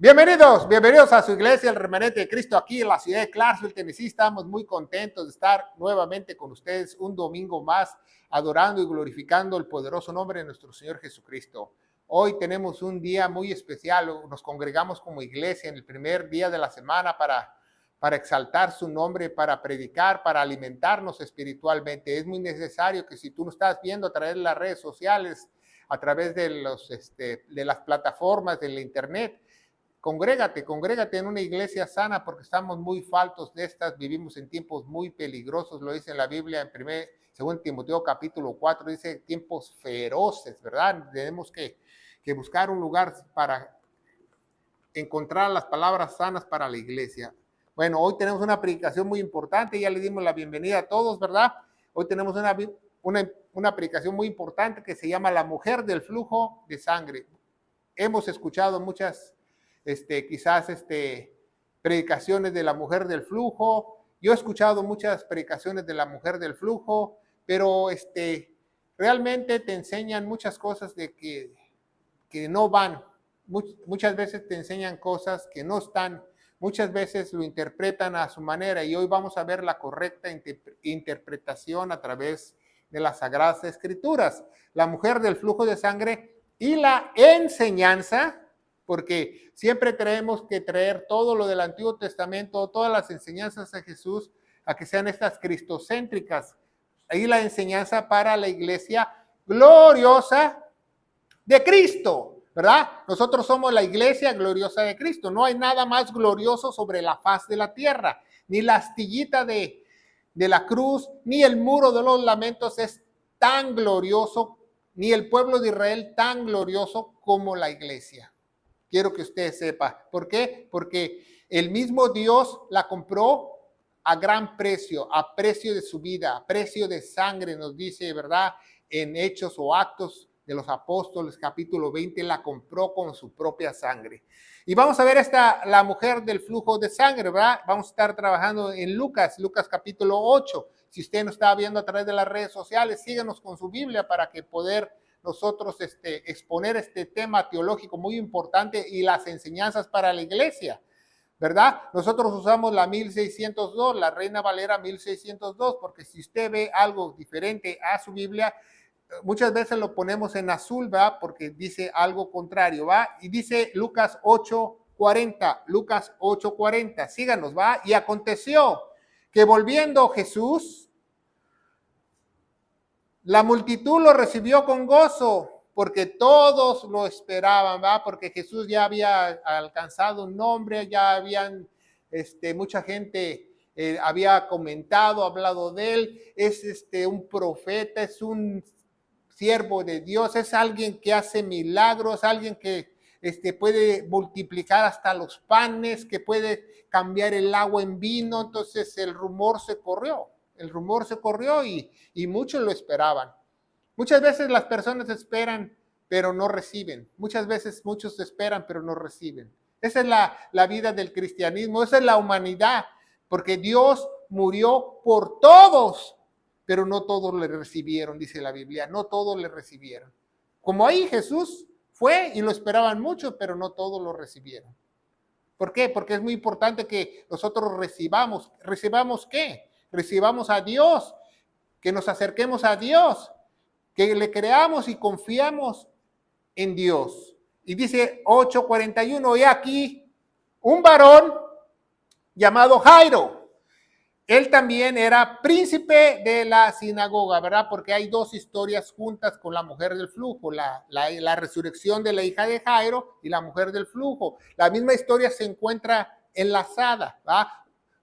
Bienvenidos a su iglesia, el Remanente de Cristo, aquí en la ciudad de Clarksville, Tennessee. Estamos muy contentos de estar nuevamente con ustedes un domingo más, adorando y glorificando el poderoso nombre de nuestro Señor Jesucristo. Hoy tenemos un día muy especial, nos congregamos como iglesia en el primer día de la semana para exaltar su nombre, para predicar, para alimentarnos espiritualmente. Es muy necesario que si tú nos estás viendo a través de las redes sociales, a través de las plataformas de la internet, congrégate en una iglesia sana porque estamos muy faltos de estas, vivimos en tiempos muy peligrosos, lo dice en la Biblia en 2 Timoteo capítulo 4, dice tiempos feroces, ¿verdad? Tenemos que buscar un lugar para encontrar las palabras sanas para la iglesia. Bueno, hoy tenemos una predicación muy importante, ya le dimos la bienvenida a todos, ¿verdad? Hoy tenemos una predicación muy importante que se llama La mujer del flujo de sangre. Hemos escuchado muchas predicaciones de la mujer del flujo. Yo he escuchado muchas predicaciones de la mujer del flujo, pero realmente te enseñan muchas cosas de que no van. Muchas veces te enseñan cosas que no están. Muchas veces lo interpretan a su manera y hoy vamos a ver la correcta interpretación a través de las Sagradas Escrituras. La mujer del flujo de sangre y la enseñanza, porque siempre tenemos que traer todo lo del Antiguo Testamento, todas las enseñanzas de Jesús, a que sean estas cristocéntricas. Ahí la enseñanza para la iglesia gloriosa de Cristo, ¿verdad? Nosotros somos la iglesia gloriosa de Cristo. No hay nada más glorioso sobre la faz de la tierra. Ni la astillita de la cruz, ni el muro de los lamentos es tan glorioso, ni el pueblo de Israel tan glorioso como la iglesia. Quiero que usted sepa. ¿Por qué? Porque el mismo Dios la compró a gran precio, a precio de su vida, a precio de sangre, nos dice, ¿verdad? En Hechos o Actos de los Apóstoles, capítulo 20, la compró con su propia sangre. Y vamos a ver la mujer del flujo de sangre, ¿verdad? Vamos a estar trabajando en Lucas capítulo 8. Si usted nos está viendo a través de las redes sociales, síganos con su Biblia para que poder nosotros exponer este tema teológico muy importante y las enseñanzas para la iglesia, ¿verdad? Nosotros usamos la 1602, la Reina Valera 1602, porque si usted ve algo diferente a su Biblia, muchas veces lo ponemos en azul, ¿va? Porque dice algo contrario, ¿va? Y dice Lucas 8:40, síganos, ¿va? Y aconteció que volviendo Jesús, la multitud lo recibió con gozo, porque todos lo esperaban, ¿va? Porque Jesús ya había alcanzado un nombre, ya habían, mucha gente había comentado, hablado de él, es un profeta, es un siervo de Dios, es alguien que hace milagros, alguien que puede multiplicar hasta los panes, que puede cambiar el agua en vino. Entonces el rumor se corrió y muchos lo esperaban. Muchas veces las personas esperan, pero no reciben. Muchas veces muchos esperan, pero no reciben. Esa es la vida del cristianismo, esa es la humanidad, porque Dios murió por todos, pero no todos le recibieron, dice la Biblia, no todos le recibieron. Como ahí Jesús fue y lo esperaban mucho, pero no todos lo recibieron. ¿Por qué? Porque es muy importante que nosotros recibamos. ¿Recibamos qué? Recibamos a Dios, que nos acerquemos a Dios, que le creamos y confiamos en Dios. Y dice 8:41, y aquí un varón llamado Jairo. Él también era príncipe de la sinagoga, ¿verdad? Porque hay dos historias juntas con la mujer del flujo, la resurrección de la hija de Jairo y la mujer del flujo. La misma historia se encuentra enlazada, ¿verdad?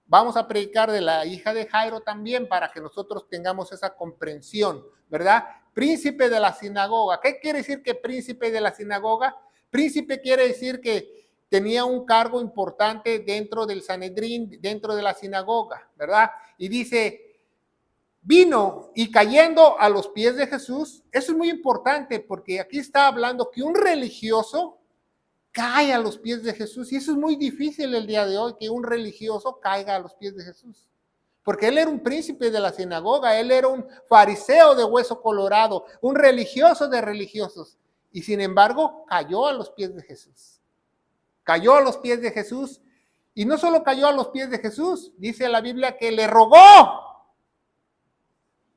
Vamos a predicar de la hija de Jairo también para que nosotros tengamos esa comprensión, ¿verdad? Príncipe de la sinagoga. ¿Qué quiere decir que príncipe de la sinagoga? Príncipe quiere decir que tenía un cargo importante dentro del Sanedrín, dentro de la sinagoga, ¿verdad? Y dice, vino y cayendo a los pies de Jesús. Eso es muy importante porque aquí está hablando que un religioso cae a los pies de Jesús. Y eso es muy difícil el día de hoy, que un religioso caiga a los pies de Jesús. Porque él era un príncipe de la sinagoga, él era un fariseo de hueso colorado, un religioso de religiosos. Y sin embargo, cayó a los pies de Jesús. cayó a los pies de Jesús. Y no solo cayó a los pies de Jesús, dice la Biblia que le rogó.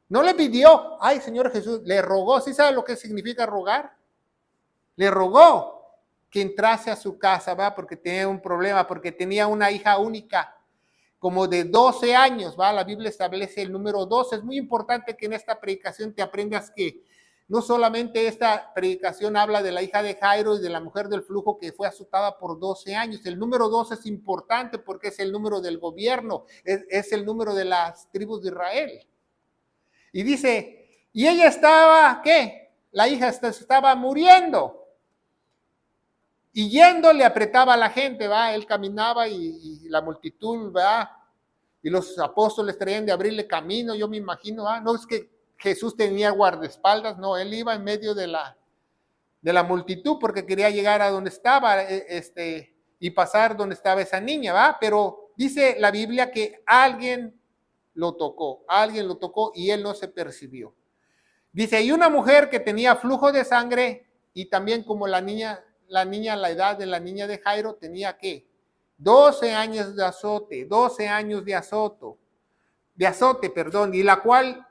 No le pidió, ay Señor Jesús, le rogó. ¿Sí sabe lo que significa rogar? Le rogó que entrase a su casa, ¿va? Porque tenía un problema, porque tenía una hija única, como de 12 años, ¿va? La Biblia establece el número 12. Es muy importante que en esta predicación te aprendas que no solamente esta predicación habla de la hija de Jairo y de la mujer del flujo que fue azotada por 12 años. El número 12 es importante porque es el número del gobierno, es el número de las tribus de Israel. Y dice, y ella estaba, ¿qué? La hija estaba muriendo. Y yendo le apretaba a la gente, ¿va? Él caminaba y la multitud, ¿va? Y los apóstoles traían de abrirle camino, yo me imagino, ¿va? No es que Jesús tenía guardaespaldas, no, él iba en medio de la multitud porque quería llegar a donde estaba y pasar donde estaba esa niña, ¿va? Pero dice la Biblia que alguien lo tocó y él no se percibió. Dice, y una mujer que tenía flujo de sangre y también como la edad de la niña de Jairo tenía ¿qué? 12 años de azote, y la cual,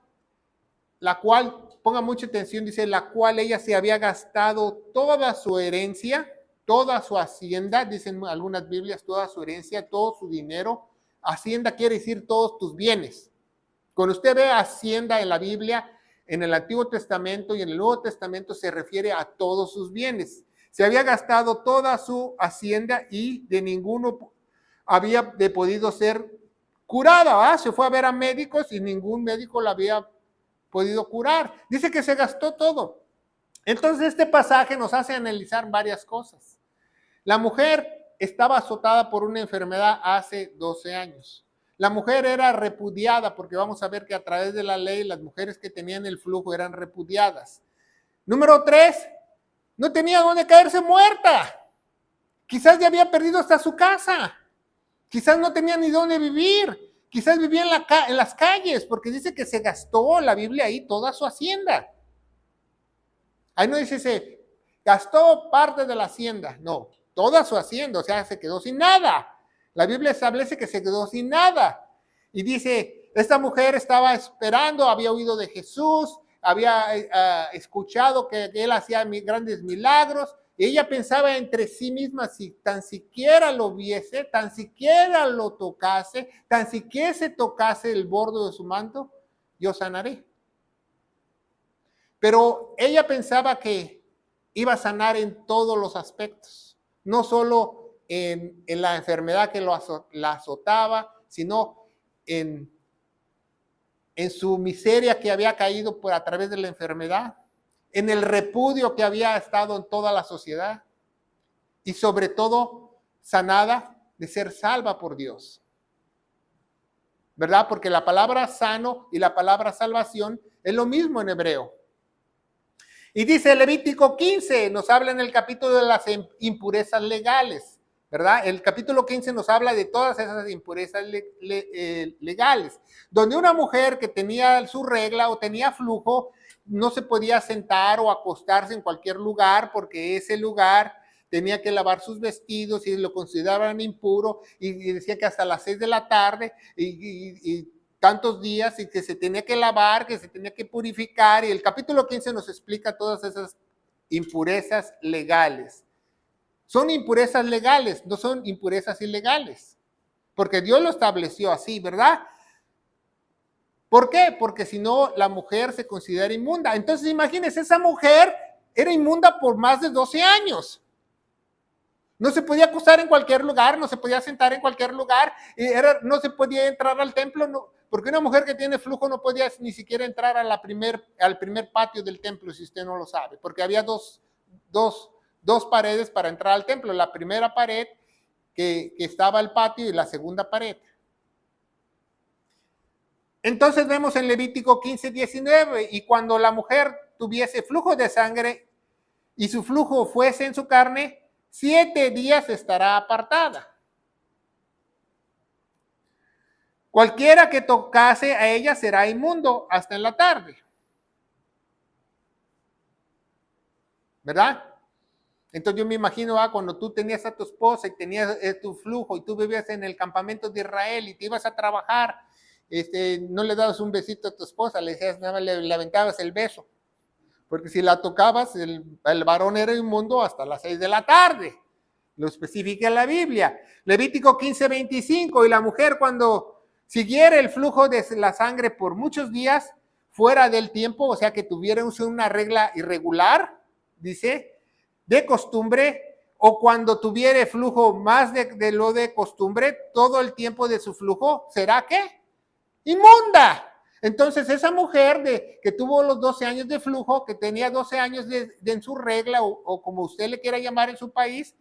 ponga mucha atención, dice, la cual ella se había gastado toda su herencia, toda su hacienda, dicen algunas Biblias, toda su herencia, todo su dinero. Hacienda quiere decir todos tus bienes. Cuando usted ve hacienda en la Biblia, en el Antiguo Testamento y en el Nuevo Testamento se refiere a todos sus bienes. Se había gastado toda su hacienda y de ninguno había podido ser curada, ¿va? Se fue a ver a médicos y ningún médico la había podido curar. Dice que se gastó todo. Entonces este pasaje nos hace analizar varias cosas. La mujer estaba azotada por una enfermedad hace 12 años. La mujer era repudiada, porque vamos a ver que a través de la ley las mujeres que tenían el flujo eran repudiadas. Número 3, no tenía dónde caerse muerta. Quizás ya había perdido hasta su casa. Quizás no tenía ni dónde vivir. Quizás vivía en las calles, porque dice que se gastó la Biblia ahí toda su hacienda. Ahí no dice se gastó parte de la hacienda, no, toda su hacienda, o sea, se quedó sin nada. La Biblia establece que se quedó sin nada. Y dice, esta mujer estaba esperando, había oído de Jesús, había escuchado que él hacía grandes milagros, y ella pensaba entre sí misma, si tan siquiera lo viese, tan siquiera lo tocase, tan siquiera se tocase el borde de su manto, yo sanaré. Pero ella pensaba que iba a sanar en todos los aspectos, no solo en la enfermedad que la azotaba, sino en su miseria que había caído a través de la enfermedad, en el repudio que había estado en toda la sociedad y sobre todo sanada de ser salva por Dios. ¿Verdad? Porque la palabra sano y la palabra salvación es lo mismo en hebreo. Y dice Levítico 15, nos habla en el capítulo de las impurezas legales, ¿verdad? El capítulo 15 nos habla de todas esas impurezas legales, donde una mujer que tenía su regla o tenía flujo, no se podía sentar o acostarse en cualquier lugar porque ese lugar tenía que lavar sus vestidos y lo consideraban impuro y decía que hasta las 6 de la tarde y tantos días y que se tenía que lavar, que se tenía que purificar, y el capítulo 15 nos explica todas esas impurezas legales. Son impurezas legales, no son impurezas ilegales, porque Dios lo estableció así, ¿verdad? ¿Por qué? Porque si no, la mujer se considera inmunda. Entonces, imagínense, esa mujer era inmunda por más de 12 años. No se podía acostar en cualquier lugar, no se podía sentar en cualquier lugar, no se podía entrar al templo, no, porque una mujer que tiene flujo no podía ni siquiera entrar al primer patio del templo, si usted no lo sabe, porque había dos paredes para entrar al templo, la primera pared que estaba el patio y la segunda pared. Entonces vemos en Levítico 15:19, y cuando la mujer tuviese flujo de sangre y su flujo fuese en su carne, 7 días estará apartada. Cualquiera que tocase a ella será inmundo hasta en la tarde. ¿Verdad? Entonces yo me imagino, cuando tú tenías a tu esposa y tenías tu flujo y tú vivías en el campamento de Israel y te ibas a trabajar, no le dabas un besito a tu esposa, le decías, nada más le aventabas el beso. Porque si la tocabas, el varón era inmundo hasta las 6 de la tarde. Lo especifica la Biblia. Levítico 15:25, y la mujer cuando siguiera el flujo de la sangre por muchos días fuera del tiempo, o sea que tuviera una regla irregular, dice, de costumbre, o cuando tuviera flujo más de lo de costumbre, todo el tiempo de su flujo, ¿será qué? Inmunda. Entonces esa mujer que tuvo los 12 años de flujo, que tenía 12 años en su regla, o como usted le quiera llamar en su país,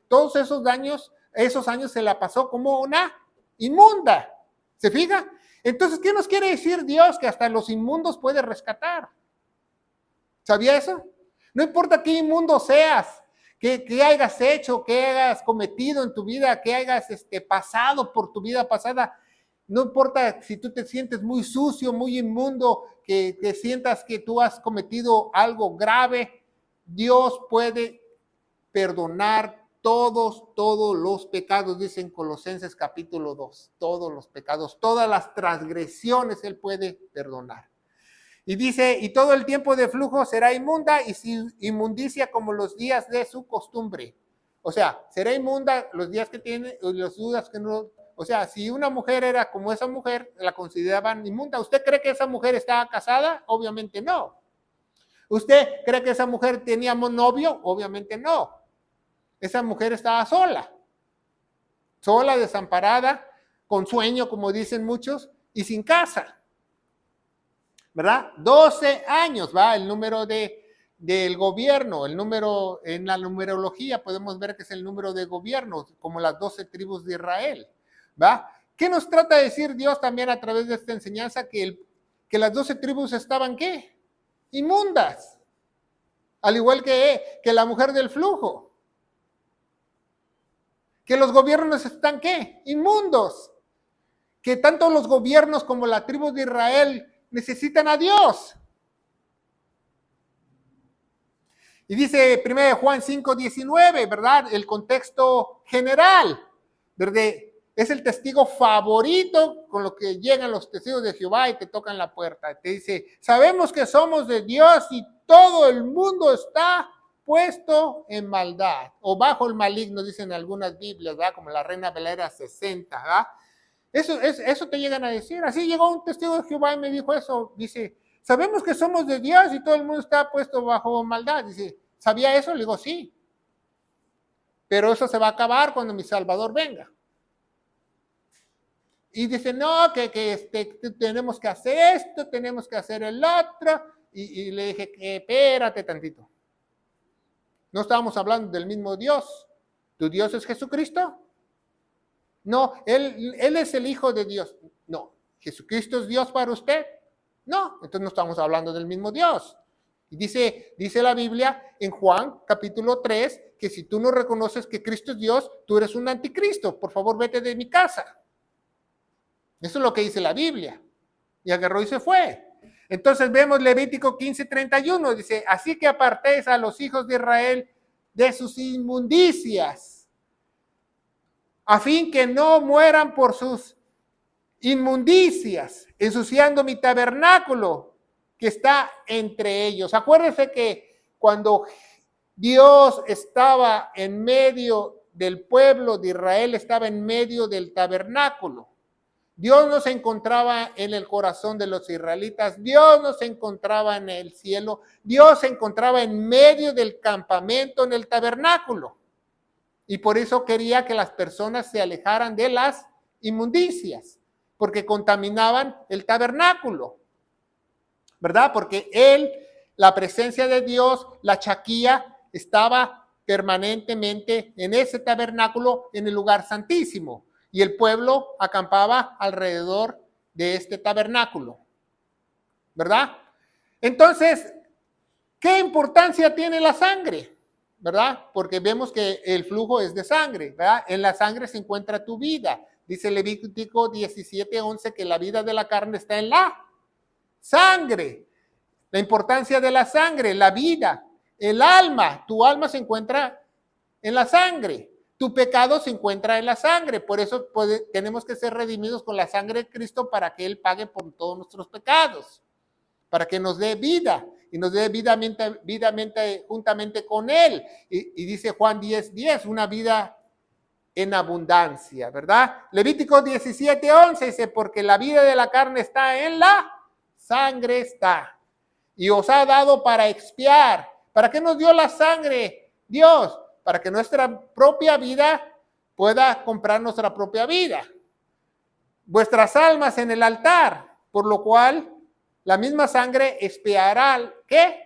todos esos años se la pasó como una inmunda. ¿Se fija? Entonces, ¿qué nos quiere decir Dios? Que hasta los inmundos puede rescatar. ¿Sabía eso? No importa qué inmundo seas, qué hayas hecho, qué hayas cometido en tu vida, qué hayas pasado por tu vida pasada. No importa si tú te sientes muy sucio, muy inmundo, que sientas que tú has cometido algo grave, Dios puede perdonar todos los pecados, dice en Colosenses capítulo 2, todos los pecados, todas las transgresiones Él puede perdonar. Y dice, y todo el tiempo de flujo será inmunda y sin inmundicia como los días de su costumbre. O sea, será inmunda los días que tiene, los días que no. O sea, si una mujer era como esa mujer, la consideraban inmunda. ¿Usted cree que esa mujer estaba casada? Obviamente no. ¿Usted cree que esa mujer tenía novio? Obviamente no. Esa mujer estaba sola, desamparada, con sueño, como dicen muchos, y sin casa. ¿Verdad? 12 años va el número del gobierno, el número en la numerología podemos ver que es el número de gobierno, como las 12 tribus de Israel. ¿Va? ¿Qué nos trata de decir Dios también a través de esta enseñanza? Que las 12 tribus estaban, ¿qué? Inmundas. Al igual que la mujer del flujo. Que los gobiernos están, ¿qué? Inmundos. Que tanto los gobiernos como la tribu de Israel necesitan a Dios. Y dice 1 Juan 5:19, ¿verdad? El contexto general, ¿verdad? Es el testigo favorito con lo que llegan los testigos de Jehová y te tocan la puerta. Te dice, sabemos que somos de Dios y todo el mundo está puesto en maldad o bajo el maligno, dicen algunas Biblias, ¿verdad? Como la Reina Valera 60, ¿verdad? Eso te llegan a decir. Así llegó un testigo de Jehová y me dijo eso. Dice, sabemos que somos de Dios y todo el mundo está puesto bajo maldad. Dice, ¿sabía eso? Le digo, sí. Pero eso se va a acabar cuando mi Salvador venga. Y dice, no, que tenemos que hacer esto, tenemos que hacer el otro. Y le dije, espérate tantito. No estábamos hablando del mismo Dios. ¿Tu Dios es Jesucristo? No, él es el Hijo de Dios. No, ¿Jesucristo es Dios para usted? No, entonces no estamos hablando del mismo Dios. Y dice la Biblia en Juan capítulo 3, que si tú no reconoces que Cristo es Dios, tú eres un anticristo. Por favor, vete de mi casa. Eso es lo que dice la Biblia. Y agarró y se fue. Entonces vemos Levítico 15:31, dice, así que apartéis a los hijos de Israel de sus inmundicias, a fin que no mueran por sus inmundicias, ensuciando mi tabernáculo que está entre ellos. Acuérdense que cuando Dios estaba en medio del pueblo de Israel, estaba en medio del tabernáculo. Dios no se encontraba en el corazón de los israelitas, Dios no se encontraba en el cielo, Dios se encontraba en medio del campamento, en el tabernáculo. Y por eso quería que las personas se alejaran de las inmundicias, porque contaminaban el tabernáculo, ¿verdad? Porque la presencia de Dios, la chaquía, estaba permanentemente en ese tabernáculo, en el lugar santísimo. Y el pueblo acampaba alrededor de este tabernáculo, ¿verdad? Entonces, ¿qué importancia tiene la sangre? ¿Verdad? Porque vemos que el flujo es de sangre, ¿verdad? En la sangre se encuentra tu vida. Dice Levítico 17:11 que la vida de la carne está en la sangre. La importancia de la sangre, la vida. el alma. Tu alma se encuentra en la sangre. Tu pecado se encuentra en la sangre. Por eso tenemos que ser redimidos con la sangre de Cristo para que Él pague por todos nuestros pecados, para que nos dé vida y nos dé vida juntamente con Él. Y dice Juan 10:10, una vida en abundancia, ¿verdad? Levítico 17:11 dice, porque la vida de la carne está en la sangre está. Y os ha dado para expiar. ¿Para qué nos dio la sangre Dios? Para que nuestra propia vida pueda comprar nuestra propia vida. Vuestras almas en el altar, por lo cual la misma sangre expiará, ¿qué?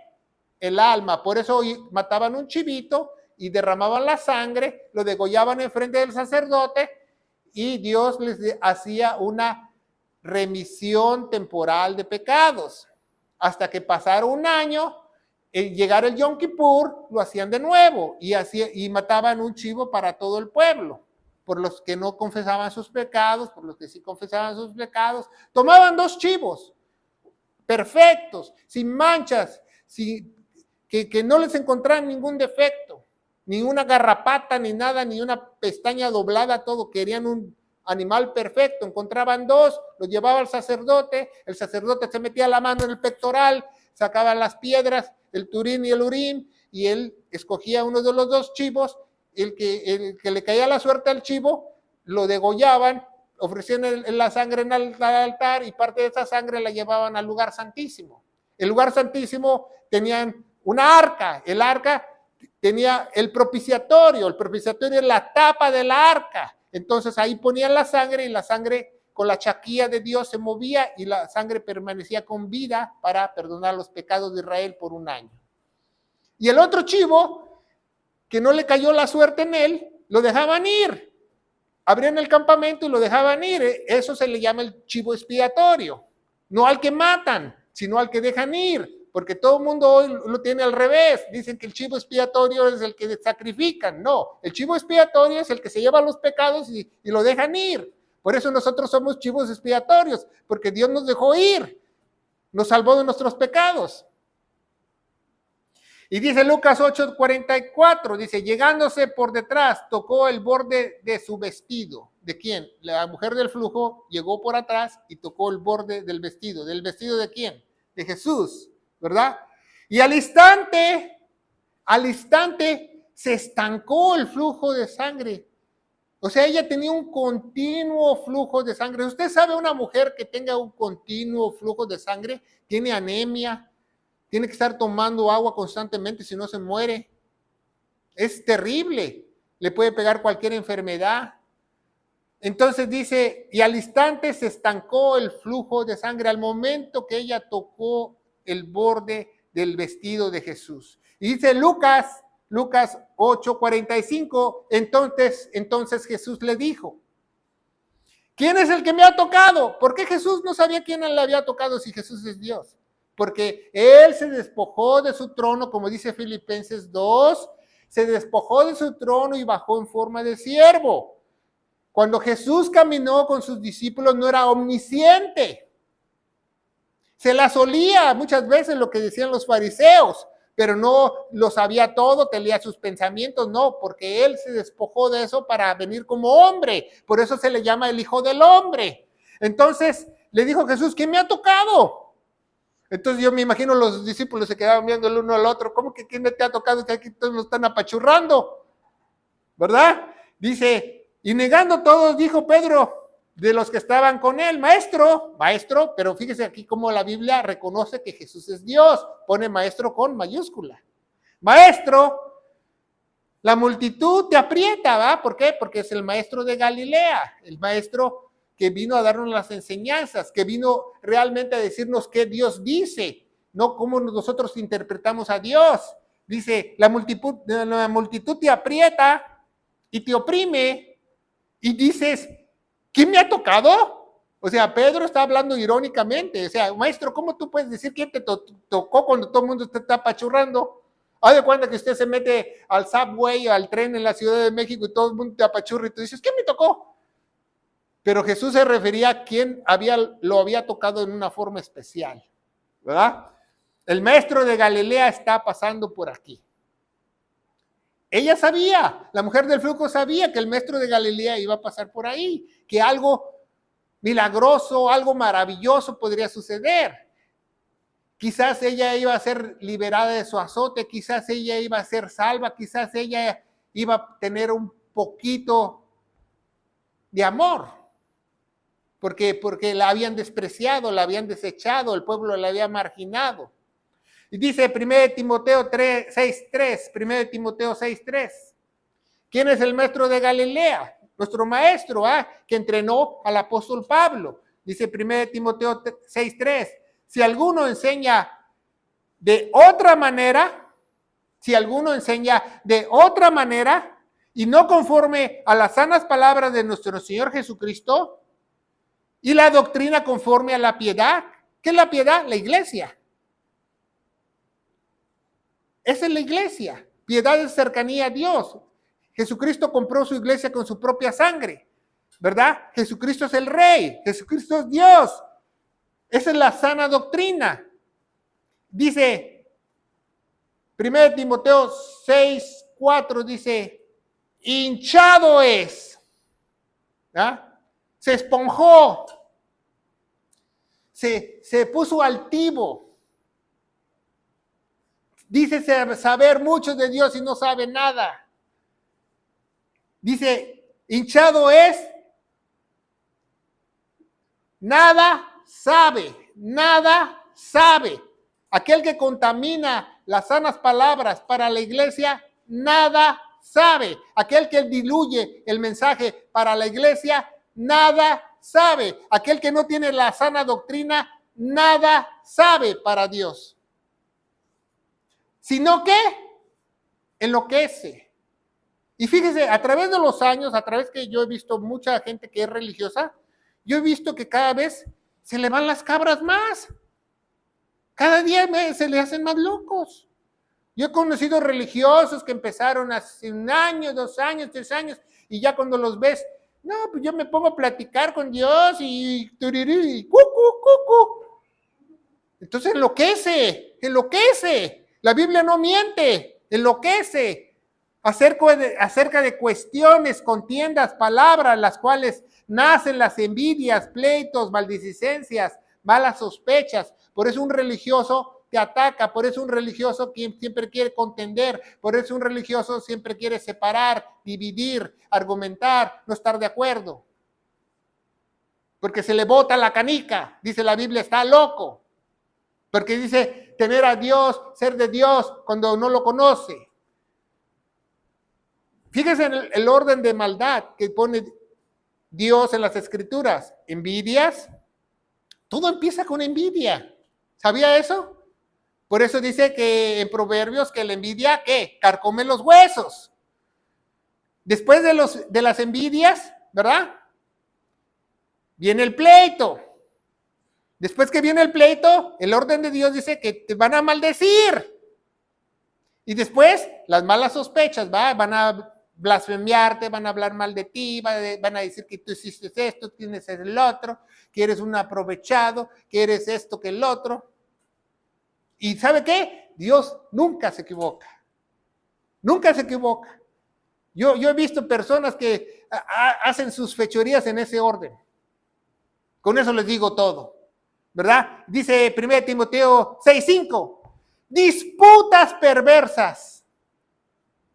El alma. Por eso mataban un chivito y derramaban la sangre, lo degollaban en frente del sacerdote y Dios les hacía una remisión temporal de pecados. Hasta que pasara un año, llegara el Yom Kippur, lo hacían de nuevo y mataban un chivo para todo el pueblo. Por los que no confesaban sus pecados, por los que sí confesaban sus pecados. Tomaban 2 chivos perfectos, sin manchas, que no les encontraran ningún defecto, ni una garrapata, ni nada, ni una pestaña doblada, todo. Querían un animal perfecto. Encontraban 2, los llevaba al sacerdote, el sacerdote se metía la mano en el pectoral, sacaba las piedras, el turín y el urín, y él escogía uno de los 2 chivos, el que le caía la suerte al chivo, lo degollaban, ofrecían la sangre en el altar y parte de esa sangre la llevaban al lugar santísimo. El lugar santísimo tenían una arca, el arca tenía el propiciatorio es la tapa de la arca. Entonces ahí ponían la sangre y la sangre con la chaquilla de Dios se movía y la sangre permanecía con vida para perdonar los pecados de Israel por un año. Y el otro chivo, que no le cayó la suerte en él, lo dejaban ir. Abrían el campamento y lo dejaban ir. Eso se le llama el chivo expiatorio. No al que matan, sino al que dejan ir. Porque todo el mundo hoy lo tiene al revés. Dicen que el chivo expiatorio es el que sacrifican. No, el chivo expiatorio es el que se lleva los pecados y lo dejan ir. Por eso nosotros somos chivos expiatorios, porque Dios nos dejó ir. Nos salvó de nuestros pecados. Y dice Lucas 8:44, dice, llegándose por detrás, tocó el borde de su vestido. ¿De quién? La mujer del flujo llegó por atrás y tocó el borde del vestido. ¿Del vestido de quién? De Jesús, ¿verdad? Y al instante, se estancó el flujo de sangre. O sea, ella tenía un continuo flujo de sangre. ¿Usted sabe una mujer que tenga un continuo flujo de sangre? Tiene anemia, tiene que estar tomando agua constantemente, si no se muere. Es terrible. Le puede pegar cualquier enfermedad. Entonces dice, y al instante se estancó el flujo de sangre al momento que ella tocó el borde del vestido de Jesús. Y dice Lucas 8:45, entonces Jesús le dijo, ¿quién es el que me ha tocado? ¿Por qué Jesús no sabía quién le había tocado si Jesús es Dios? Porque Él se despojó de su trono, como dice Filipenses 2, se despojó de su trono y bajó en forma de siervo. Cuando Jesús caminó con sus discípulos no era omnisciente. Se las olía muchas veces lo que decían los fariseos, pero no lo sabía todo, te leía sus pensamientos, no, porque Él se despojó de eso para venir como hombre. Por eso se le llama el Hijo del Hombre. Entonces le dijo Jesús, ¿quién me ha tocado? Entonces yo me imagino los discípulos se quedaban viendo el uno al otro. ¿Cómo que quién te ha tocado? Que aquí todos nos están apachurrando, ¿verdad? Dice, y negando todos, dijo Pedro, de los que estaban con él, maestro, pero fíjese aquí cómo la Biblia reconoce que Jesús es Dios, pone maestro con mayúscula. Maestro, la multitud te aprieta, ¿va? ¿Por qué? Porque es el maestro de Galilea, el maestro que vino a darnos las enseñanzas, que vino realmente a decirnos qué Dios dice, no cómo nosotros interpretamos a Dios. Dice, la multitud te aprieta y te oprime y dices, ¿quién me ha tocado? O sea, Pedro está hablando irónicamente. O sea, maestro, ¿cómo tú puedes decir quién te tocó cuando todo el mundo te está apachurrando? Haz de cuenta que usted se mete al subway, al tren en la Ciudad de México y todo el mundo te apachurra y tú dices, ¿quién me tocó? Pero Jesús se refería a quien lo había tocado en una forma especial, ¿verdad? El maestro de Galilea está pasando por aquí. Ella sabía, la mujer del flujo sabía que el maestro de Galilea iba a pasar por ahí, que algo milagroso, algo maravilloso podría suceder. Quizás ella iba a ser liberada de su azote, quizás ella iba a ser salva, quizás ella iba a tener un poquito de amor, porque la habían despreciado, la habían desechado, el pueblo la había marginado. Y dice 1 Timoteo 6:3, 1 Timoteo 6:3. ¿Quién es el maestro de Galilea? Nuestro maestro, que entrenó al apóstol Pablo. Dice 1 Timoteo 6:3. Si alguno enseña de otra manera, y no conforme a las sanas palabras de nuestro Señor Jesucristo, y la doctrina conforme a la piedad. ¿Qué es la piedad? La iglesia. Esa es la iglesia. Piedad es cercanía a Dios. Jesucristo compró su iglesia con su propia sangre, ¿verdad? Jesucristo es el Rey, Jesucristo es Dios. Esa es la sana doctrina. Dice 1 Timoteo 6:4, dice, hinchado es, se esponjó, se puso altivo. Dice saber mucho de Dios y no sabe nada. Dice, hinchado es, nada sabe. Aquel que contamina las sanas palabras para la iglesia, nada sabe. Aquel que diluye el mensaje para la iglesia, nada sabe. Aquel que no tiene la sana doctrina, nada sabe para Dios. Sino que enloquece. Y fíjese, a través de los años, a través que yo he visto mucha gente que es religiosa, yo he visto que cada vez se le van las cabras más. Cada día se le hacen más locos. Yo he conocido religiosos que empezaron hace 1 año, 2 años, 3 años, y ya cuando los ves, no, pues yo me pongo a platicar con Dios y cucu. Entonces enloquece. La Biblia no miente, enloquece acerca de cuestiones, contiendas, palabras, las cuales nacen las envidias, pleitos, maldicencias, malas sospechas. Por eso un religioso te ataca, por eso un religioso siempre quiere contender, por eso un religioso siempre quiere separar, dividir, argumentar, no estar de acuerdo. Porque se le bota la canica, dice la Biblia, está loco. Porque dice tener a Dios, ser de Dios, cuando no lo conoce. Fíjense en el orden de maldad que pone Dios en las Escrituras. Envidias. Todo empieza con envidia. ¿Sabía eso? Por eso dice que en Proverbios que la envidia, ¿qué? Carcome los huesos. Después de las envidias, ¿verdad? Viene el pleito. Después que viene el pleito, el orden de Dios dice que te van a maldecir. Y después, las malas sospechas, van a blasfemiarte, van a hablar mal de ti, van a decir que tú hiciste esto, tienes el otro, que eres un aprovechado, que eres esto, que el otro. ¿Y sabe qué? Dios nunca se equivoca. Nunca se equivoca. Yo he visto personas que hacen sus fechorías en ese orden. Con eso les digo todo. ¿Verdad? Dice 1 Timoteo 6:5, disputas perversas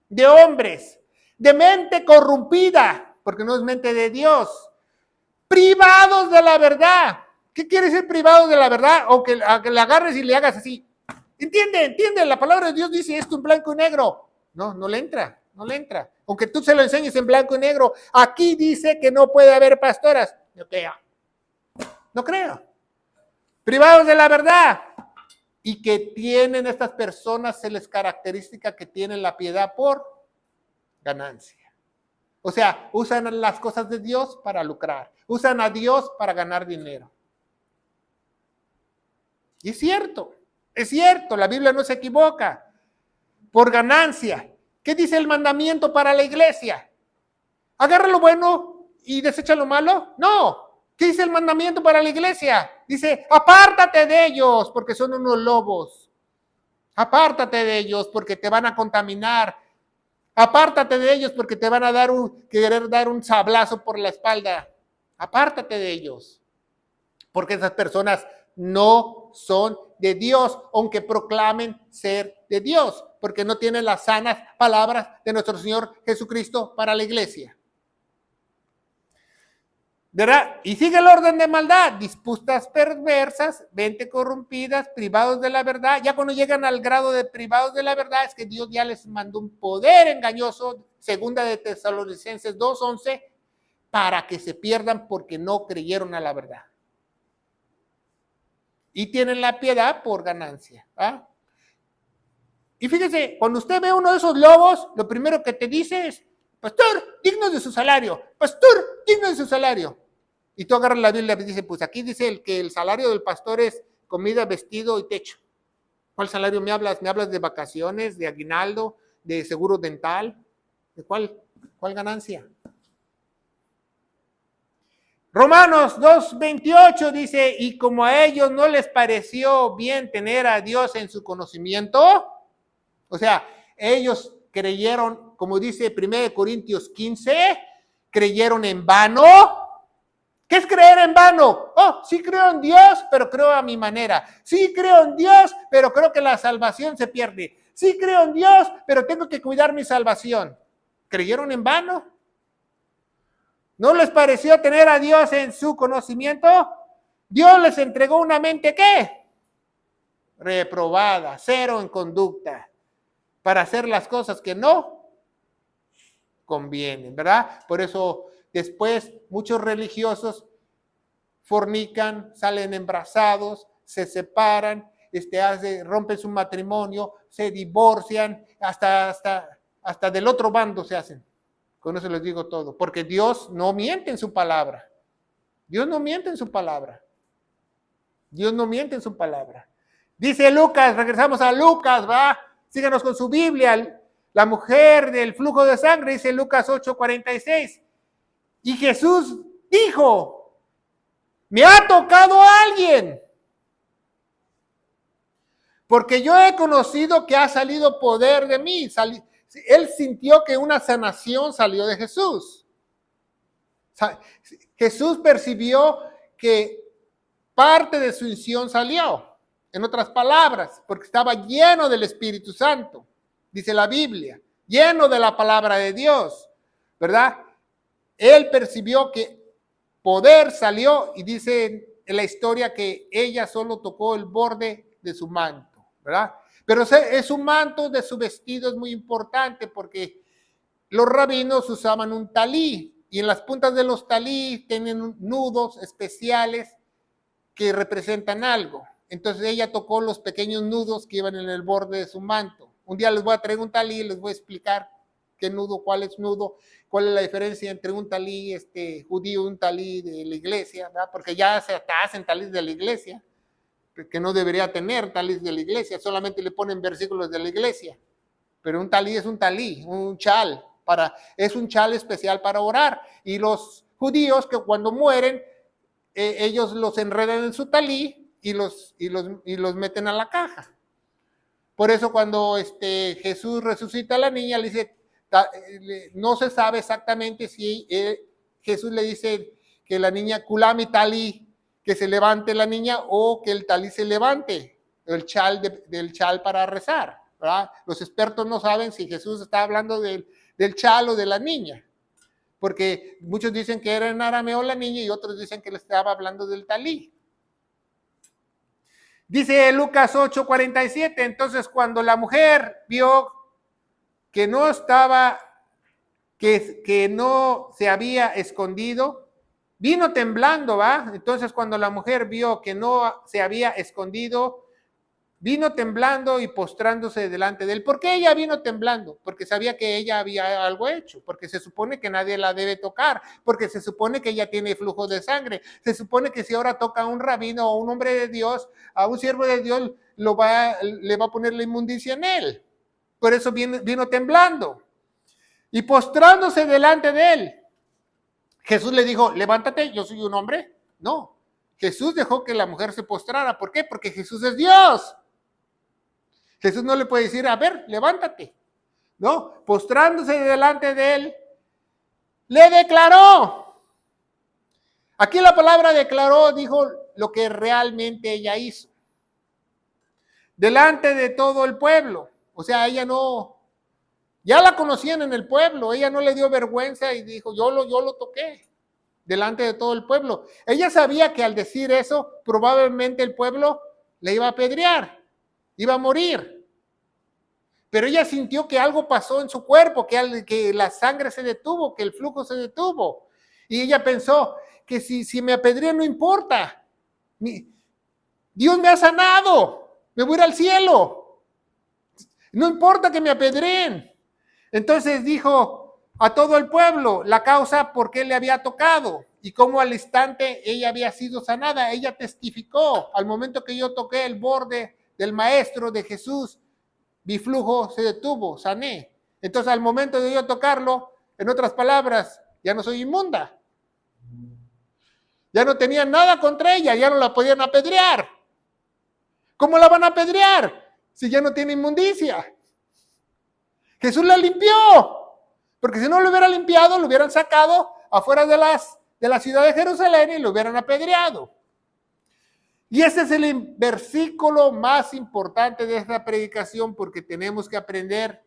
de hombres, de mente corrompida, porque no es mente de Dios, privados de la verdad. ¿Qué quiere decir privados de la verdad? O que le agarres y le hagas así. ¿Entiende? La palabra de Dios dice esto en blanco y negro. No le entra. Aunque tú se lo enseñes en blanco y negro, aquí dice que no puede haber pastoras. No creo. Privados de la verdad, y que tienen estas personas, se les característica que tienen la piedad por ganancia. O sea, usan las cosas de Dios para lucrar, usan a Dios para ganar dinero. Y es cierto, la Biblia no se equivoca. Por ganancia. ¿Qué dice el mandamiento para la iglesia? ¿Agarra lo bueno y desecha lo malo? No. ¿Qué dice el mandamiento para la iglesia? Dice, apártate de ellos porque son unos lobos. Apártate de ellos porque te van a contaminar. Apártate de ellos porque te van a querer dar un sablazo por la espalda. Apártate de ellos. Porque esas personas no son de Dios, aunque proclamen ser de Dios, porque no tienen las sanas palabras de nuestro Señor Jesucristo para la iglesia. ¿Verdad? Y sigue el orden de maldad: disputas perversas, mente corrompidas, privados de la verdad. Ya cuando llegan al grado de privados de la verdad, es que Dios ya les mandó un poder engañoso, segunda de Tesalonicenses 2:11, para que se pierdan porque no creyeron a la verdad. Y tienen la piedad por ganancia. ¿Ah? Y fíjese, cuando usted ve uno de esos lobos, lo primero que te dice es: pastor, digno de su salario, pastor, digno de su salario. Y tú agarras la Biblia y dice: pues aquí dice que el salario del pastor es comida, vestido y techo. ¿Cuál salario me hablas? ¿Me hablas de vacaciones, de aguinaldo, de seguro dental? ¿De cuál ganancia? Romanos 2:28 dice: y como a ellos no les pareció bien tener a Dios en su conocimiento, o sea, ellos creyeron, como dice 1 Corintios 15, creyeron en vano. ¿Qué es creer en vano? Oh, sí creo en Dios, pero creo a mi manera. Sí creo en Dios, pero creo que la salvación se pierde. Sí creo en Dios, pero tengo que cuidar mi salvación. ¿Creyeron en vano? ¿No les pareció tener a Dios en su conocimiento? Dios les entregó una mente, ¿qué? Reprobada, cero en conducta, para hacer las cosas que no convienen, ¿verdad? Por eso después muchos religiosos fornican, salen embarazados, se separan, rompen su matrimonio, se divorcian, hasta del otro bando se hacen. Con eso les digo todo, porque Dios no miente en su palabra. Dios no miente en su palabra. Dios no miente en su palabra. Dice Lucas, regresamos a Lucas, ¿va? Síganos con su Biblia. La mujer del flujo de sangre, dice Lucas 8:46. Y Jesús dijo: me ha tocado a alguien, porque yo he conocido que ha salido poder de mí. Él sintió que una sanación salió de Jesús. Jesús percibió que parte de su unción salió. En otras palabras, porque estaba lleno del Espíritu Santo, dice la Biblia, lleno de la palabra de Dios, ¿verdad? Él percibió que poder salió, y dice en la historia que ella solo tocó el borde de su manto, ¿verdad? Pero su manto de su vestido es muy importante, porque los rabinos usaban un talí, y en las puntas de los talí tienen nudos especiales que representan algo. Entonces ella tocó los pequeños nudos que iban en el borde de su manto. Un día les voy a traer un talí y les voy a explicar qué nudo, cuál es nudo, cuál es la diferencia entre un talí judío y un talí de la iglesia, ¿verdad? Porque ya se hacen talís de la iglesia, que no debería tener talís de la iglesia, solamente le ponen versículos de la iglesia. Pero un talí es un talí, un chal, es un chal especial para orar. Y los judíos, que cuando mueren, ellos los enredan en su talí y los meten a la caja. Por eso cuando Jesús resucita a la niña, le dice, no se sabe exactamente si Jesús le dice que la niña culami talí, que se levante la niña, o que el talí se levante, el chal del chal para rezar, ¿verdad? Los expertos no saben si Jesús está hablando del chal o de la niña, porque muchos dicen que era en arameo la niña y otros dicen que le estaba hablando del talí. Dice Lucas 8:47, entonces cuando la mujer vio que no estaba, que no se había escondido, vino temblando, ¿va? Entonces cuando la mujer vio que no se había escondido, vino temblando y postrándose delante de él. ¿Por qué ella vino temblando? Porque sabía que ella había algo hecho, porque se supone que nadie la debe tocar, porque se supone que ella tiene flujo de sangre, se supone que si ahora toca a un rabino o un hombre de Dios, a un siervo de Dios, le va a poner la inmundicia en él. Por eso vino temblando y postrándose delante de él. Jesús le dijo, levántate, yo soy un hombre. No, Jesús dejó que la mujer se postrara. ¿Por qué? Porque Jesús es Dios. Jesús no le puede decir, a ver, levántate. No, postrándose delante de él, le declaró. Aquí la palabra declaró, dijo lo que realmente ella hizo. Delante de todo el pueblo. O sea, ella no, ya la conocían en el pueblo, ella no le dio vergüenza y dijo, yo lo toqué. Delante de todo el pueblo. Ella sabía que al decir eso, probablemente el pueblo le iba a apedrear, iba a morir. Pero ella sintió que algo pasó en su cuerpo, que la sangre se detuvo, que el flujo se detuvo. Y ella pensó que si me apedrean no importa. Dios me ha sanado, me voy a ir al cielo. No importa que me apedreen. Entonces dijo a todo el pueblo la causa por qué le había tocado y cómo al instante ella había sido sanada. Ella testificó, al momento que yo toqué el borde del maestro de Jesús, mi flujo se detuvo, sané. Entonces al momento de yo tocarlo, en otras palabras, ya no soy inmunda. Ya no tenían nada contra ella, ya no la podían apedrear. ¿Cómo la van a apedrear si ya no tiene inmundicia? Jesús la limpió, porque si no lo hubiera limpiado, lo hubieran sacado afuera de la ciudad de Jerusalén y lo hubieran apedreado. Y ese es el versículo más importante de esta predicación porque tenemos que aprender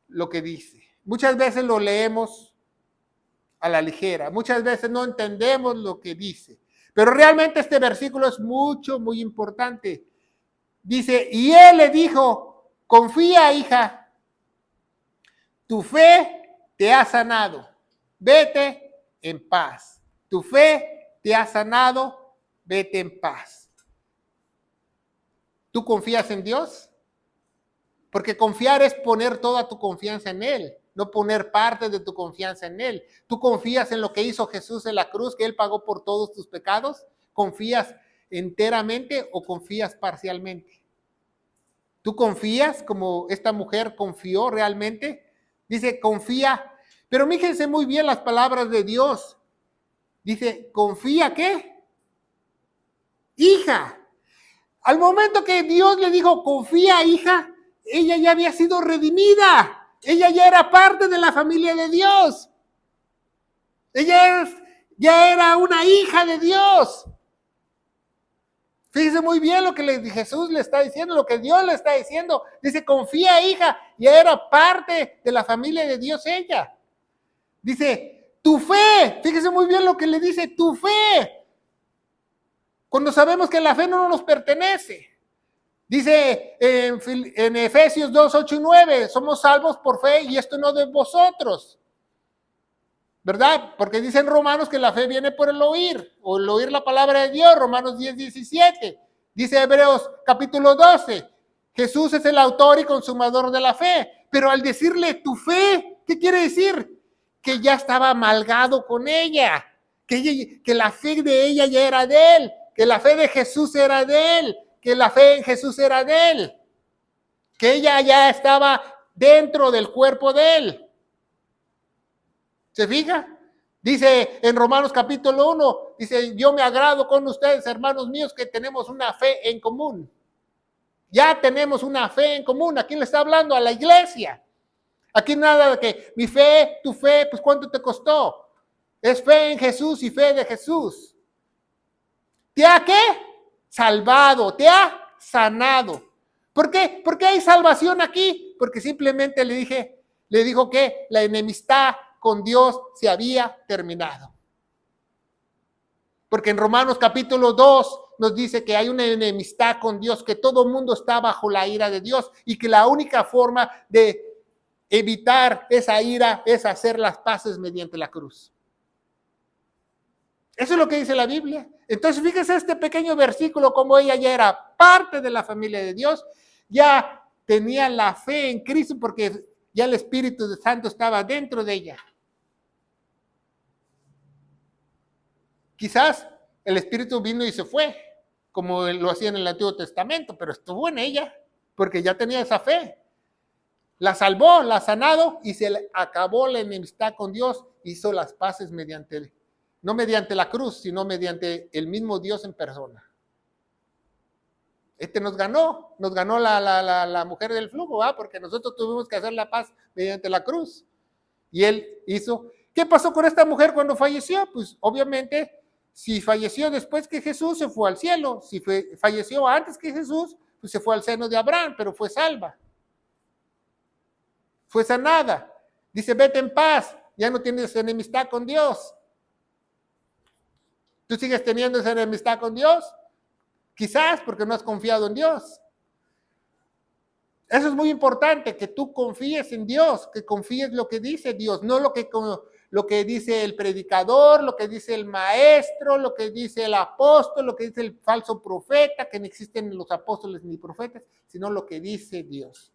lo que dice. Muchas veces lo leemos a la ligera, muchas veces no entendemos lo que dice, pero realmente este versículo es muy importante. Dice, y él le dijo, confía, hija, tu fe te ha sanado, vete en paz. Tu fe te ha sanado, vete en paz. ¿Tú confías en Dios? Porque confiar es poner toda tu confianza en Él, no poner parte de tu confianza en Él. ¿Tú confías en lo que hizo Jesús en la cruz, que Él pagó por todos tus pecados? ¿Confías enteramente o confías parcialmente? ¿Tú confías como esta mujer confió realmente? Dice, confía. Pero fíjense muy bien las palabras de Dios. Dice, confía, ¿qué? Hija. Al momento que Dios le dijo, confía, hija, ella ya había sido redimida. Ella ya era parte de la familia de Dios. Ella ya era una hija de Dios. Fíjese muy bien lo que Jesús le está diciendo, lo que Dios le está diciendo. Dice, confía, hija, ya era parte de la familia de Dios ella. Dice, tu fe, fíjese muy bien lo que le dice, tu fe. Cuando sabemos que la fe no nos pertenece. Dice en Efesios 2, 8 y 9, somos salvos por fe y esto no de vosotros. ¿Verdad? Porque dicen Romanos que la fe viene por el oír, o el oír la palabra de Dios, Romanos 10, 17. Dice Hebreos capítulo 12, Jesús es el autor y consumador de la fe. Pero al decirle tu fe, ¿qué quiere decir? Que ya estaba amalgado con ella, que la fe de ella ya era de él, que la fe de Jesús era de él, que la fe en Jesús era de él, que ella ya estaba dentro del cuerpo de él. ¿Se fija? Dice en Romanos capítulo 1, dice, yo me agrado con ustedes, hermanos míos, que tenemos una fe en común. Ya tenemos una fe en común. ¿A quién le está hablando? A la iglesia. Aquí nada de que mi fe, tu fe, pues ¿cuánto te costó? Es fe en Jesús y fe de Jesús. ¿Te ha qué? Salvado, te ha sanado. ¿Por qué? ¿Por qué hay salvación aquí? Porque simplemente le dijo que la enemistad con Dios se había terminado. Porque en Romanos capítulo 2 nos dice que hay una enemistad con Dios, que todo el mundo está bajo la ira de Dios y que la única forma de evitar esa ira es hacer las paces mediante la cruz. Eso es lo que dice la Biblia. Entonces, fíjese este pequeño versículo, como ella ya era parte de la familia de Dios, ya tenía la fe en Cristo porque ya el Espíritu Santo estaba dentro de ella. Quizás el Espíritu vino y se fue, como lo hacía en el Antiguo Testamento, pero estuvo en ella, porque ya tenía esa fe. La salvó, la sanado y se le acabó la enemistad con Dios, hizo las paces no mediante la cruz, sino mediante el mismo Dios en persona. Nos ganó la mujer del flujo, ¿va? Porque nosotros tuvimos que hacer la paz mediante la cruz. Y él hizo. ¿Qué pasó con esta mujer cuando falleció? Pues obviamente, si falleció después que Jesús, se fue al cielo. Si falleció antes que Jesús, pues se fue al seno de Abraham, pero fue salva. Fue sanada. Dice, vete en paz, ya no tienes enemistad con Dios. ¿Tú sigues teniendo esa enemistad con Dios? Quizás porque no has confiado en Dios. Eso es muy importante, que tú confíes en Dios, que confíes lo que dice Dios, no lo que dice el predicador, lo que dice el maestro, lo que dice el apóstol, lo que dice el falso profeta, que no existen los apóstoles ni profetas, sino lo que dice Dios.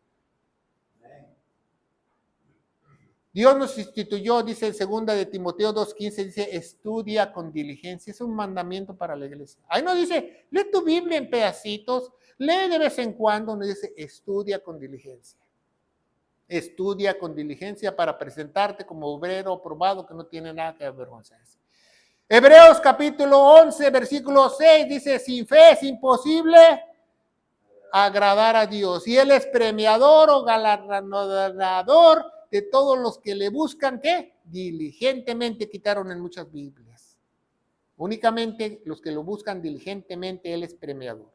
Dios nos instituyó, dice en 2 de Timoteo 2:15, dice, estudia con diligencia. Es un mandamiento para la iglesia. Ahí no dice, lee tu Biblia en pedacitos, lee de vez en cuando, nos dice, estudia con diligencia. Estudia con diligencia para presentarte como obrero probado que no tiene nada que avergonzarse. Hebreos capítulo 11, versículo 6, dice, sin fe es imposible agradar a Dios. Y Él es premiador o galardonador de todos los que le buscan, ¿qué? Diligentemente, quitaron en muchas Biblias. Únicamente los que lo buscan diligentemente, Él es premiador.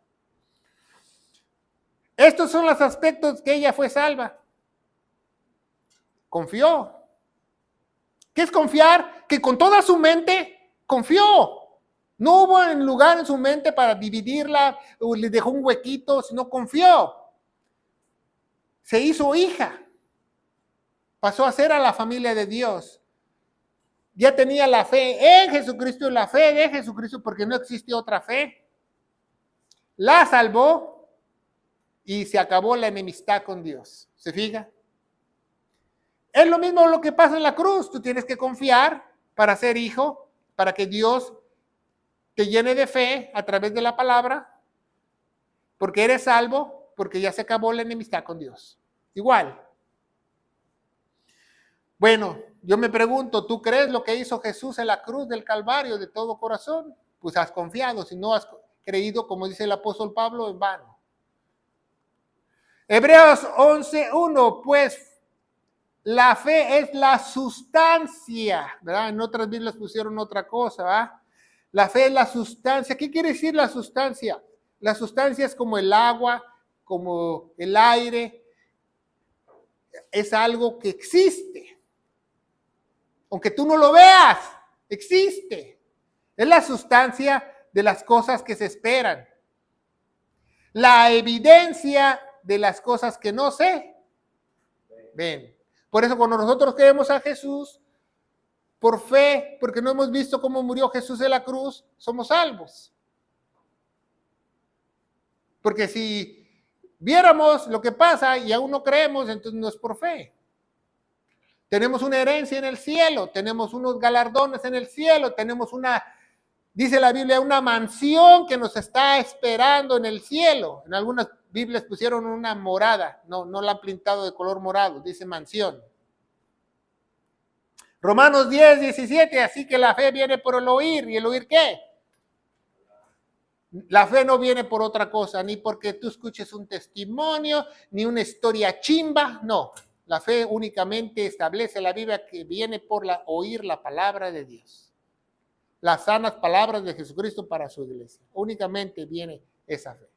Estos son los aspectos que ella fue salva. Confió. ¿Qué es confiar? Que con toda su mente confió. No hubo un lugar en su mente para dividirla o le dejó un huequito, sino confió. Se hizo hija. Pasó a ser a la familia de Dios. Ya tenía la fe en Jesucristo, la fe de Jesucristo, porque no existe otra fe. La salvó y se acabó la enemistad con Dios. ¿Se fija? Es lo mismo lo que pasa en la cruz. Tú tienes que confiar para ser hijo, para que Dios te llene de fe a través de la palabra, porque eres salvo, porque ya se acabó la enemistad con Dios. Igual. Bueno, yo me pregunto, ¿tú crees lo que hizo Jesús en la cruz del Calvario de todo corazón? Pues has confiado, si no has creído, como dice el apóstol Pablo, en vano. Hebreos 11:1, pues la fe es la sustancia, ¿verdad? En otras Biblias pusieron otra cosa, ¿verdad? La fe es la sustancia. ¿Qué quiere decir la sustancia? La sustancia es como el agua, como el aire. Es algo que existe. Aunque tú no lo veas, existe. Es la sustancia de las cosas que se esperan. La evidencia de las cosas que no se ven. Por eso cuando nosotros creemos a Jesús, por fe, porque no hemos visto cómo murió Jesús en la cruz, somos salvos. Porque si viéramos lo que pasa y aún no creemos, entonces no es por fe. Tenemos una herencia en el cielo, tenemos unos galardones en el cielo, tenemos dice la Biblia, una mansión que nos está esperando en el cielo. En algunas Biblias pusieron una morada, no la han pintado de color morado, dice mansión. Romanos 10:17, así que la fe viene por el oír, ¿y el oír qué? La fe no viene por otra cosa, ni porque tú escuches un testimonio, ni una historia chimba, no. La fe únicamente establece la Biblia que viene por oír la palabra de Dios. Las sanas palabras de Jesucristo para su iglesia. Únicamente viene esa fe.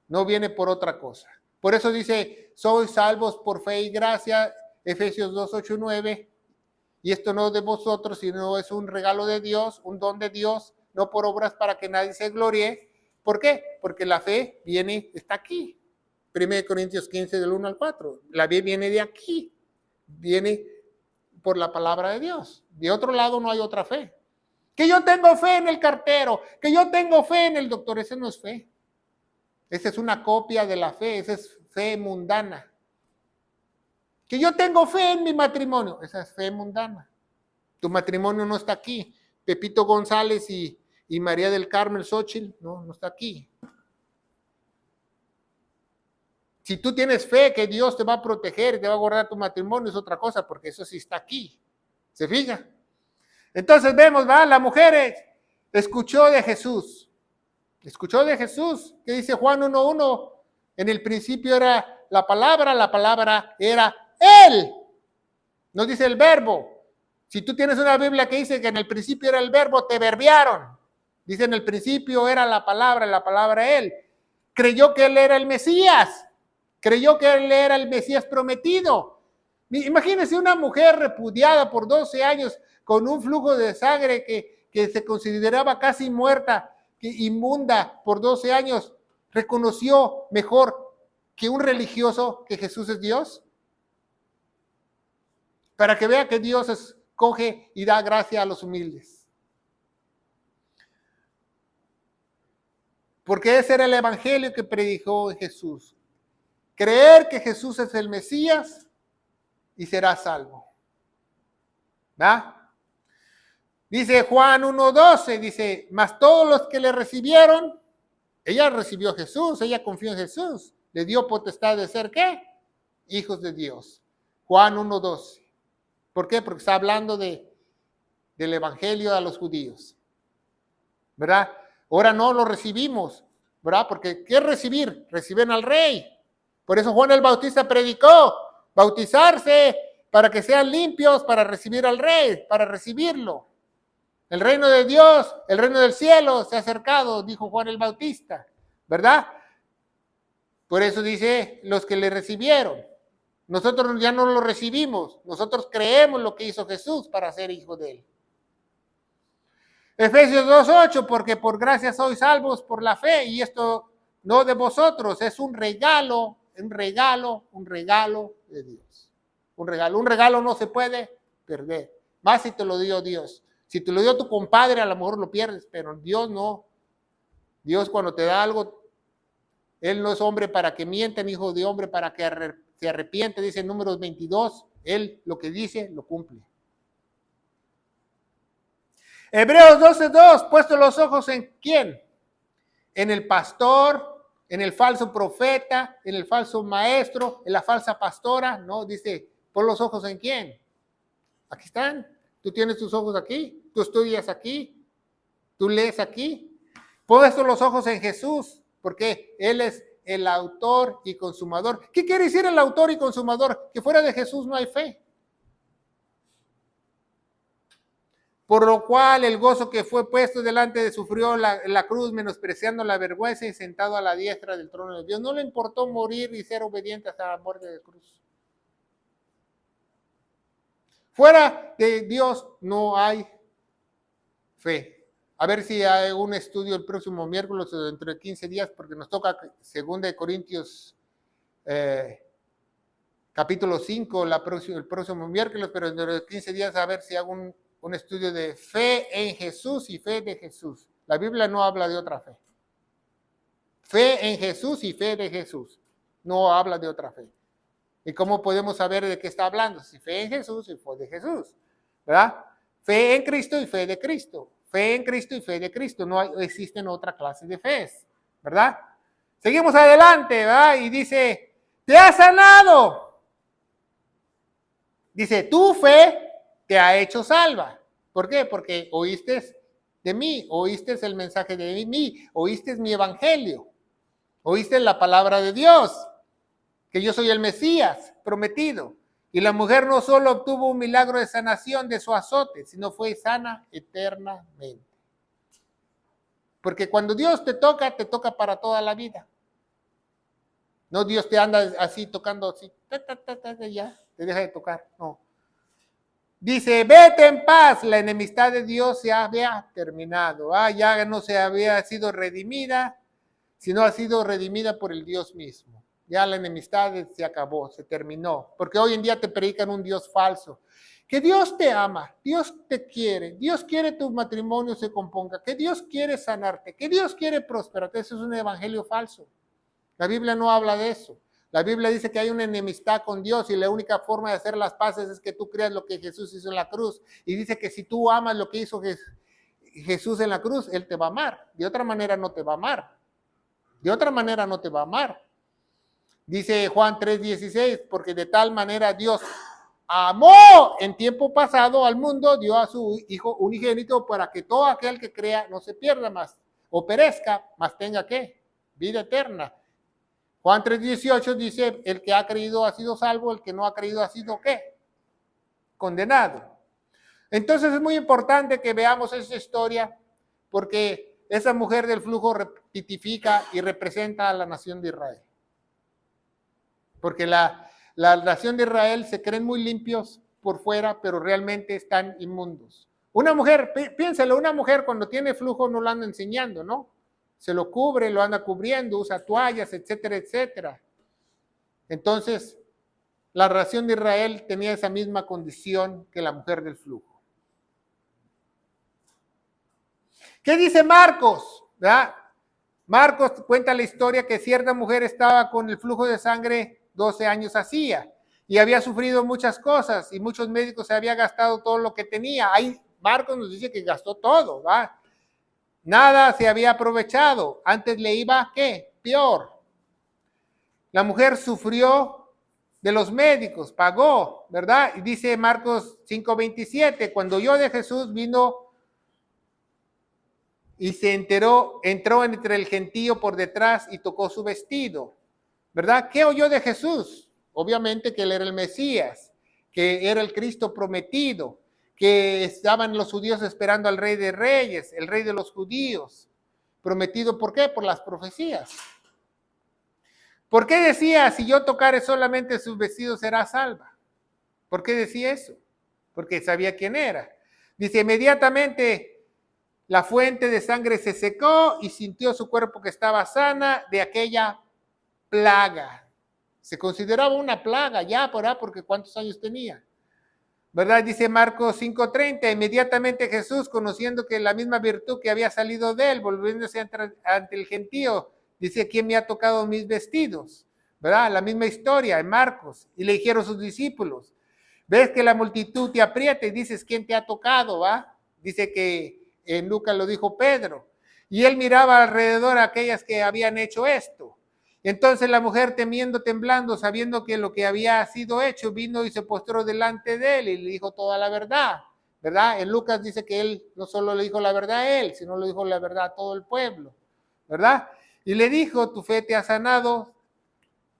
No viene por otra cosa. Por eso dice, sois salvos por fe y gracia, Efesios 2:8-9. Y esto no de vosotros, sino es un regalo de Dios, un don de Dios, no por obras para que nadie se gloríe. ¿Por qué? Porque la fe está aquí. 1 Corintios 15, del 1 al 4. La fe viene de aquí. Viene por la palabra de Dios. De otro lado no hay otra fe. Que yo tengo fe en el cartero, que yo tengo fe en el doctor, ese no es fe. Esa es una copia de la fe, esa es fe mundana. Que yo tengo fe en mi matrimonio, esa es fe mundana. Tu matrimonio no está aquí. Pepito González y María del Carmen Xochitl, no está aquí. Si tú tienes fe que Dios te va a proteger y te va a guardar tu matrimonio, es otra cosa, porque eso sí está aquí. ¿Se fija? Entonces vemos, la mujer escuchó de Jesús. Escuchó de Jesús, que dice Juan 1:1, en el principio era la palabra era Él. No dice el verbo. Si tú tienes una Biblia que dice que en el principio era el verbo, te verbiaron. Dice en el principio era la palabra Él. Creyó que Él era el Mesías. Creyó que Él era el Mesías prometido. Imagínense una mujer repudiada por 12 años con un flujo de sangre que se consideraba casi muerta, que inmunda por 12 años, reconoció mejor que un religioso que Jesús es Dios. Para que vea que Dios escoge y da gracia a los humildes. Porque ese era el evangelio que predicó Jesús. Creer que Jesús es el Mesías y será salvo. ¿Va? Dice Juan 1:12, dice, mas todos los que le recibieron, ella recibió a Jesús, ella confió en Jesús, le dio potestad de ser, ¿qué? Hijos de Dios. Juan 1:12. ¿Por qué? Porque está hablando del evangelio a los judíos. ¿Verdad? Ahora no lo recibimos, ¿verdad? Porque ¿qué es recibir? Reciben al rey. Por eso Juan el Bautista predicó, bautizarse para que sean limpios, para recibir al rey, para recibirlo. El reino de Dios, el reino del cielo se ha acercado, dijo Juan el Bautista, ¿verdad? Por eso dice los que le recibieron. Nosotros ya no lo recibimos, nosotros creemos lo que hizo Jesús para ser hijo de él. Efesios 2:8, porque por gracia sois salvos por la fe, y esto no de vosotros, es un regalo de Dios. Un regalo no se puede perder, más si te lo dio Dios. Si te lo dio tu compadre, a lo mejor lo pierdes, pero Dios no. Dios cuando te da algo, Él no es hombre para que mienta, ni hijo de hombre para que se arrepiente, dice en Números 22, Él lo que dice, lo cumple. Hebreos 12:2, puesto los ojos en ¿quién? En el pastor, en el falso profeta, en el falso maestro, en la falsa pastora, no, dice, pon los ojos en ¿quién? Aquí están, tú tienes tus ojos aquí, tú estudias aquí, tú lees aquí, pon estos los ojos en Jesús, porque Él es el autor y consumador. ¿Qué quiere decir el autor y consumador? Que fuera de Jesús no hay fe. Por lo cual el gozo que fue puesto delante de sufrió la cruz, menospreciando la vergüenza y sentado a la diestra del trono de Dios. No le importó morir y ser obediente hasta la muerte de cruz. Fuera de Dios no hay fe. A ver si hay un estudio el próximo miércoles o dentro de 15 días, porque nos toca 2 Corintios capítulo 5 el próximo miércoles, pero dentro de 15 días a ver si hago un estudio de fe en Jesús y fe de Jesús. La Biblia no habla de otra fe. Fe en Jesús y fe de Jesús. No habla de otra fe. ¿Y cómo podemos saber de qué está hablando? Si fe en Jesús y fe de Jesús. ¿Verdad? Fe en Cristo y fe de Cristo. Fe en Cristo y fe de Cristo. No existen otra clase de fe. ¿Verdad? Seguimos adelante, ¿verdad? Y dice, te ha sanado. Dice, tu fe te ha hecho salva. ¿Por qué? Porque oíste de mí, oíste el mensaje de mí, oíste mi evangelio, oíste la palabra de Dios, que yo soy el Mesías prometido. Y la mujer no solo obtuvo un milagro de sanación de su azote, sino fue sana eternamente. Porque cuando Dios te toca para toda la vida. No Dios te anda así tocando así, ya, te deja de tocar, no. Dice, vete en paz, la enemistad de Dios se había terminado. Ya no se había sido redimida, sino ha sido redimida por el Dios mismo. Ya la enemistad se acabó, se terminó. Porque hoy en día te predican un Dios falso. Que Dios te ama, Dios te quiere, Dios quiere tu matrimonio se componga, que Dios quiere sanarte, que Dios quiere prosperarte. Eso es un evangelio falso. La Biblia no habla de eso. La Biblia dice que hay una enemistad con Dios y la única forma de hacer las paces es que tú creas lo que Jesús hizo en la cruz. Y dice que si tú amas lo que hizo Jesús en la cruz, Él te va a amar. De otra manera no te va a amar. De otra manera no te va a amar. Dice Juan 3:16, porque de tal manera Dios amó en tiempo pasado al mundo, dio a su Hijo unigénito para que todo aquel que crea no se pierda más. o perezca, mas tenga ¿qué? Vida eterna. Juan 3:18 dice, el que ha creído ha sido salvo, el que no ha creído ha sido ¿qué? Condenado. Entonces es muy importante que veamos esa historia, porque esa mujer del flujo tipifica y representa a la nación de Israel. Porque la nación de Israel se creen muy limpios por fuera, pero realmente están inmundos. Una mujer, piénselo, una mujer cuando tiene flujo no lo anda enseñando, ¿no? Se lo cubre, lo anda cubriendo, usa toallas, etcétera, etcétera. Entonces, la nación de Israel tenía esa misma condición que la mujer del flujo. ¿Qué dice Marcos? ¿Verdad? Marcos cuenta la historia que cierta mujer estaba con el flujo de sangre 12 años hacía y había sufrido muchas cosas y muchos médicos se había gastado todo lo que tenía. Ahí Marcos nos dice que gastó todo, ¿va? Nada se había aprovechado. Antes le iba, ¿qué? Peor. La mujer sufrió de los médicos, pagó, ¿verdad? Y dice Marcos 5:27, cuando oyó de Jesús vino y entró entre el gentío por detrás y tocó su vestido, ¿verdad? ¿Qué oyó de Jesús? Obviamente que él era el Mesías, que era el Cristo prometido, que estaban los judíos esperando al Rey de Reyes, el Rey de los judíos. Prometido, ¿por qué? Por las profecías. ¿Por qué decía, si yo tocare solamente sus vestidos será salva? ¿Por qué decía eso? Porque sabía quién era. Dice, inmediatamente la fuente de sangre se secó y sintió su cuerpo que estaba sana de aquella plaga. Se consideraba una plaga ya, ¿verdad? Porque ¿cuántos años tenía? ¿Verdad? Dice Marcos 5:30, inmediatamente Jesús, conociendo que la misma virtud que había salido de él, volviéndose ante el gentío, dice, ¿quién me ha tocado mis vestidos? ¿Verdad? La misma historia en Marcos. Y le dijeron sus discípulos, ves que la multitud te aprieta y dices, ¿quién te ha tocado? ¿Va? Dice que en Lucas lo dijo Pedro. Y él miraba alrededor a aquellas que habían hecho esto. Entonces la mujer, temiendo, temblando, sabiendo que lo que había sido hecho, vino y se postró delante de él y le dijo toda la verdad, ¿verdad? En Lucas dice que él no solo le dijo la verdad a él, sino le dijo la verdad a todo el pueblo, ¿verdad? Y le dijo, tu fe te ha sanado,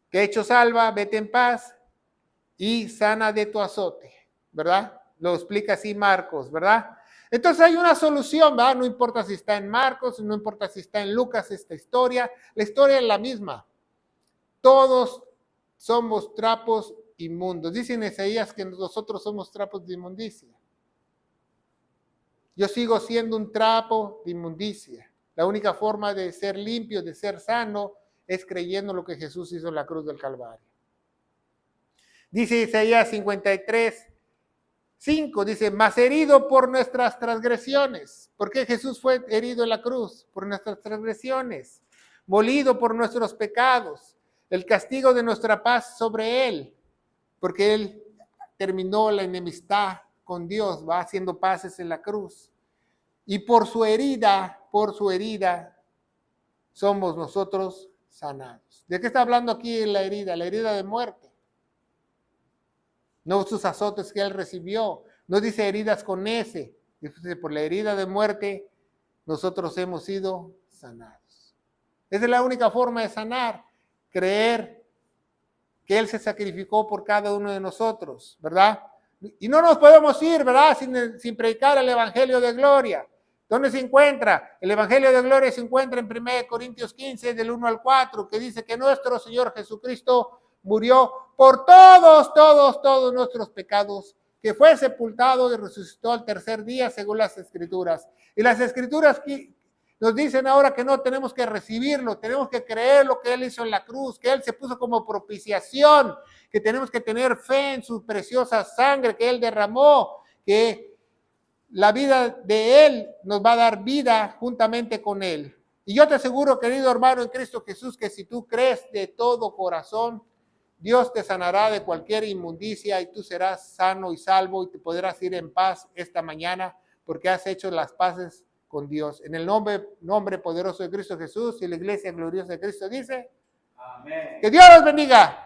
te ha hecho salva, vete en paz y sana de tu azote, ¿verdad? Lo explica así Marcos, ¿verdad? Entonces hay una solución, ¿verdad? No importa si está en Marcos, no importa si está en Lucas esta historia, la historia es la misma. Todos somos trapos inmundos. Dice en Isaías que nosotros somos trapos de inmundicia. Yo sigo siendo un trapo de inmundicia. La única forma de ser limpio, de ser sano, es creyendo lo que Jesús hizo en la cruz del Calvario. Dice Isaías 53:5, dice, mas herido por nuestras transgresiones. ¿Por qué Jesús fue herido en la cruz? Por nuestras transgresiones. Molido por nuestros pecados. El castigo de nuestra paz sobre él, porque él terminó la enemistad con Dios, va haciendo paces en la cruz. Y por su herida, somos nosotros sanados. ¿De qué está hablando aquí la herida? La herida de muerte. No sus azotes que él recibió. No dice heridas con S. Dice por la herida de muerte, nosotros hemos sido sanados. Esa es la única forma de sanar. Creer que él se sacrificó por cada uno de nosotros, ¿verdad? Y no nos podemos ir, ¿verdad? Sin predicar el evangelio de gloria. ¿Dónde se encuentra? El evangelio de gloria se encuentra en 1 Corintios 15, del 1 al 4, que dice que nuestro Señor Jesucristo murió por todos nuestros pecados, que fue sepultado y resucitó al tercer día según las Escrituras. Y las Escrituras nos dicen ahora que no tenemos que recibirlo, tenemos que creer lo que Él hizo en la cruz, que Él se puso como propiciación, que tenemos que tener fe en su preciosa sangre que Él derramó, que la vida de Él nos va a dar vida juntamente con Él. Y yo te aseguro, querido hermano en Cristo Jesús, que si tú crees de todo corazón, Dios te sanará de cualquier inmundicia y tú serás sano y salvo y te podrás ir en paz esta mañana porque has hecho las paces con Dios. En el nombre poderoso de Cristo Jesús y la iglesia gloriosa de Cristo dice, amén. Que Dios los bendiga.